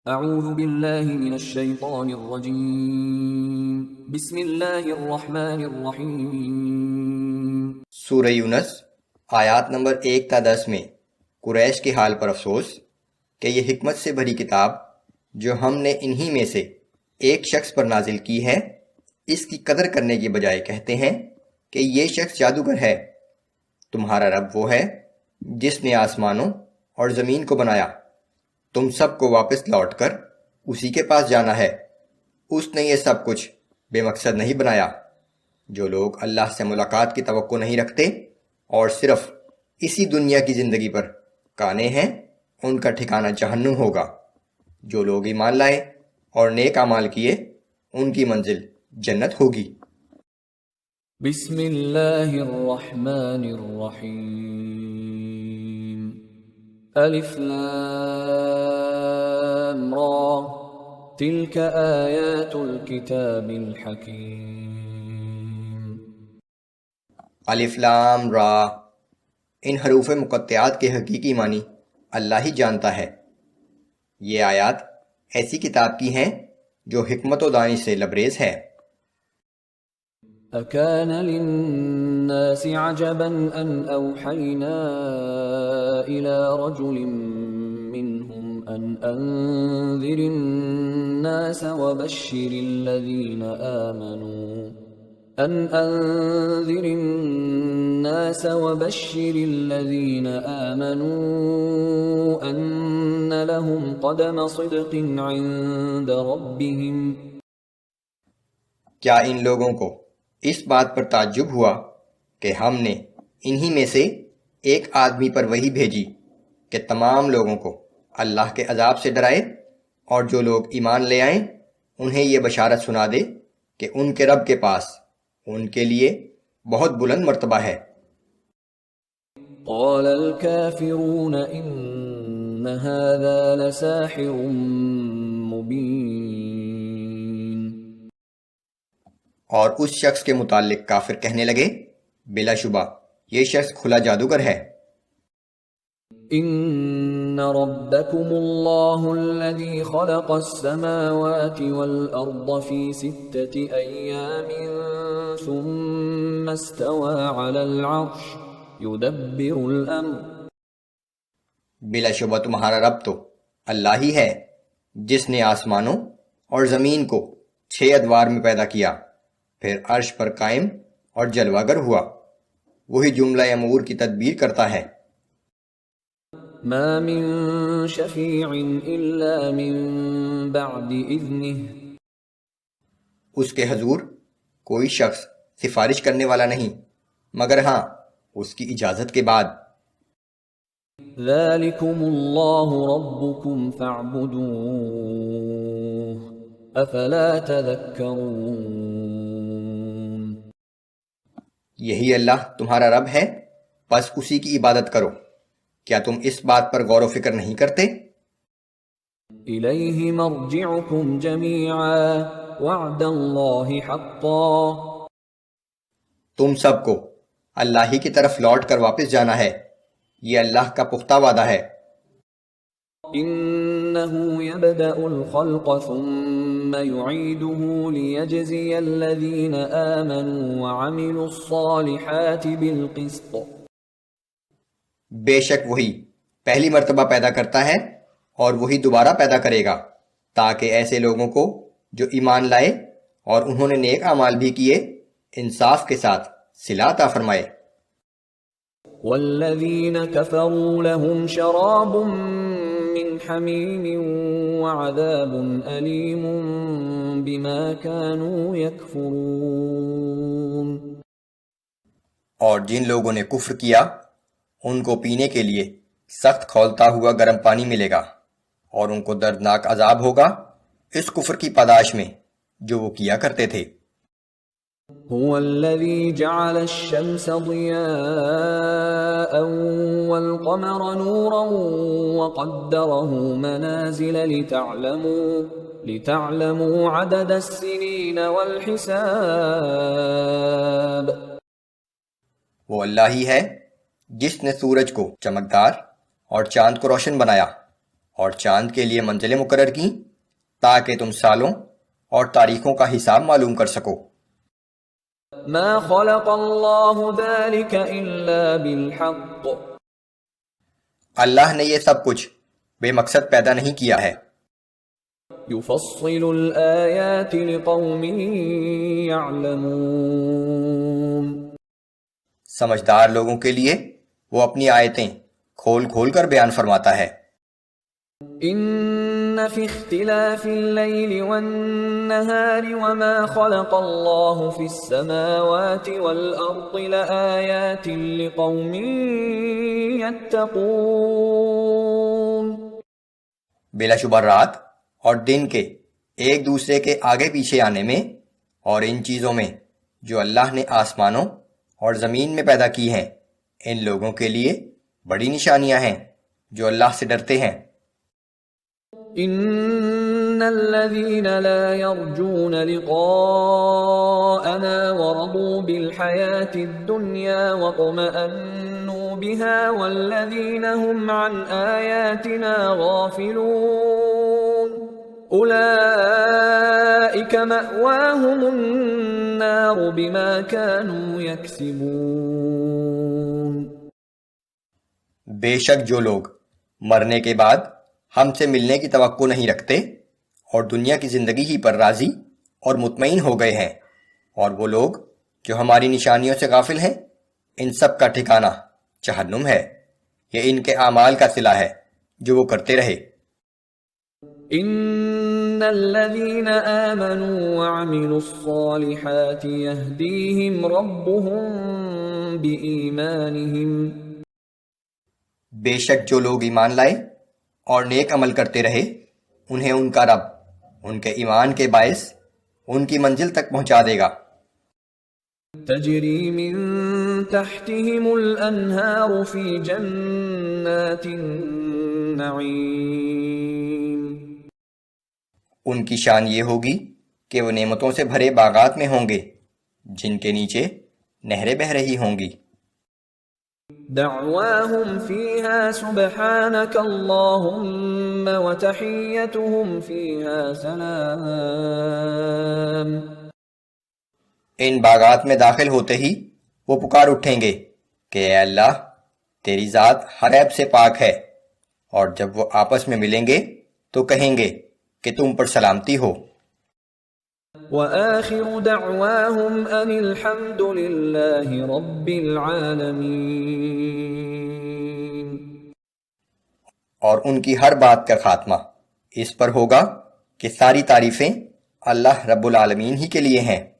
اعوذ باللہ من الشیطان الرجیم بسم اللہ الرحمن الرحیم۔ سورہ یونس آیات نمبر 1 تا 10 میں قریش کے حال پر افسوس کہ یہ حکمت سے بھری کتاب جو ہم نے انہی میں سے ایک شخص پر نازل کی ہے، اس کی قدر کرنے کے بجائے کہتے ہیں کہ یہ شخص جادوگر ہے۔ تمہارا رب وہ ہے جس نے آسمانوں اور زمین کو بنایا، تم سب کو واپس لوٹ کر اسی کے پاس جانا ہے۔ اس نے یہ سب کچھ بے مقصد نہیں بنایا۔ جو لوگ اللہ سے ملاقات کی توقع نہیں رکھتے اور صرف اسی دنیا کی زندگی پر کانے ہیں، ان کا ٹھکانہ جہنم ہوگا۔ جو لوگ ایمان لائے اور نیک اعمال کیے، ان کی منزل جنت ہوگی۔ بسم اللہ الرحمن الرحیم۔ الف لام را تلک آیات الکتاب الحکیم۔ الف لام را، ان حروف مقطعات کے حقیقی معنی اللہ ہی جانتا ہے۔ یہ آیات ایسی کتاب کی ہیں جو حکمت و دانش سے لبریز ہے۔ اکان للناس عجبا ان اوحینا الى رجل منهم ان انذر الناس وبشر الذین آمنوا ان لهم قدم صدق عند ربهم۔ کیا ان لوگوں کو اس بات پر تعجب ہوا کہ ہم نے انہی میں سے ایک آدمی پر وحی بھیجی کہ تمام لوگوں کو اللہ کے عذاب سے ڈرائے، اور جو لوگ ایمان لے آئیں انہیں یہ بشارت سنا دے کہ ان کے رب کے پاس ان کے لیے بہت بلند مرتبہ ہے۔ قال الكافرون ان هذا لساحر مبین۔ اور اس شخص کے متعلق کافر کہنے لگے، بلا شبہ یہ شخص کھلا جادوگر ہے۔ ان ربکم اللہ الذی خلق السماوات والارض فی 6 ایام ثم استوى على العرش یدبر الامر۔ بلا شبہ تمہارا رب تو اللہ ہی ہے جس نے آسمانوں اور زمین کو 6 ادوار میں پیدا کیا، پھر عرش پر قائم اور جلوہ گر ہوا۔ وہی جملہ امور کی تدبیر کرتا ہے۔ ما من شفیع الا من بعد اذنہ۔ اس کے حضور کوئی شخص سفارش کرنے والا نہیں مگر ہاں اس کی اجازت کے بعد۔ ذالکم اللہ ربکم فاعبدوہ افلا تذکرون۔ یہی اللہ تمہارا رب ہے، بس اسی کی عبادت کرو، کیا تم اس بات پر غور و فکر نہیں کرتے؟ الیہ مرجعکم جمیعا وعد اللہ حقا۔ تم سب کو اللہ ہی کی طرف لوٹ کر واپس جانا ہے، یہ اللہ کا پختہ وعدہ ہے۔ انہ یبدأ الخلق ثم یعیدہ لیجزی الذین آمنوا وعملوا الصالحات بالقسط۔ بے شک وہی پہلی مرتبہ پیدا کرتا ہے اور وہی دوبارہ پیدا کرے گا، تاکہ ایسے لوگوں کو جو ایمان لائے اور انہوں نے نیک اعمال بھی کیے انصاف کے ساتھ صلہ عطا فرمائے۔ والذین کفروا لهم شراب من حمیم وعذاب علیم بما كانوا یکفرون۔ اور جن لوگوں نے کفر کیا ان کو پینے کے لیے سخت کھولتا ہوا گرم پانی ملے گا، اور ان کو دردناک عذاب ہوگا اس کفر کی پاداش میں جو وہ کیا کرتے تھے۔ هو الذي جعل الشمس ضياء والقمر نورا وقدره منازل لتعلموا عدد السنين والحساب۔ وہ اللہ ہی ہے جس نے سورج کو چمکدار اور چاند کو روشن بنایا، اور چاند کے لیے منزلیں مقرر کیں تاکہ تم سالوں اور تاریخوں کا حساب معلوم کر سکو۔ ما خلق اللہ ذلك الا بالحق، اللہ نے یہ سب کچھ بے مقصد پیدا نہیں کیا ہے۔ يفصل الآيات لقوم يعلمون، سمجھدار لوگوں کے لیے وہ اپنی آیتیں کھول کھول کر بیان فرماتا ہے۔ ان في اختلاف الليل والنهار وما خلق الله في السماوات والأرض لآيات لقوم يتقون، بلا شبہ رات اور دن کے ایک دوسرے کے آگے پیچھے آنے میں اور ان چیزوں میں جو اللہ نے آسمانوں اور زمین میں پیدا کی ہیں ان لوگوں کے لیے بڑی نشانیاں ہیں جو اللہ سے ڈرتے ہیں۔ ان الذين لا يرجون لقاءنا ورضوا بالحياة الدنيا واطمأنوا بها والذين هم عن آياتنا غافلون أولئك مأواهم النار بما كانوا يكسبون، بے شک جو لوگ مرنے کے بعد ہم سے ملنے کی توقع نہیں رکھتے اور دنیا کی زندگی ہی پر راضی اور مطمئن ہو گئے ہیں، اور وہ لوگ جو ہماری نشانیوں سے غافل ہیں، ان سب کا ٹھکانہ جہنم ہے، یہ ان کے اعمال کا صلہ ہے جو وہ کرتے رہے۔ ان الذين آمنوا وعملوا الصالحات يهديهم ربهم بإيمانهم، بے شک جو لوگ ایمان لائے اور نیک عمل کرتے رہے انہیں ان کا رب ان کے ایمان کے باعث ان کی منزل تک پہنچا دے گا۔ تجری من تحتهم الانہار فی جنات النعیم، ان کی شان یہ ہوگی کہ وہ نعمتوں سے بھرے باغات میں ہوں گے جن کے نیچے نہریں بہہ رہی ہوں گی۔ دعواهم فیہا سبحانک اللہم وتحیتهم فیہا سلام، ان باغات میں داخل ہوتے ہی وہ پکار اٹھیں گے کہ اے اللہ تیری ذات ہر عیب سے پاک ہے، اور جب وہ آپس میں ملیں گے تو کہیں گے کہ تم پر سلامتی ہو۔ وآخر دعواهم ان الحمد للہ رب العالمین، اور ان کی ہر بات کا خاتمہ اس پر ہوگا کہ ساری تعریفیں اللہ رب العالمین ہی کے لیے ہیں۔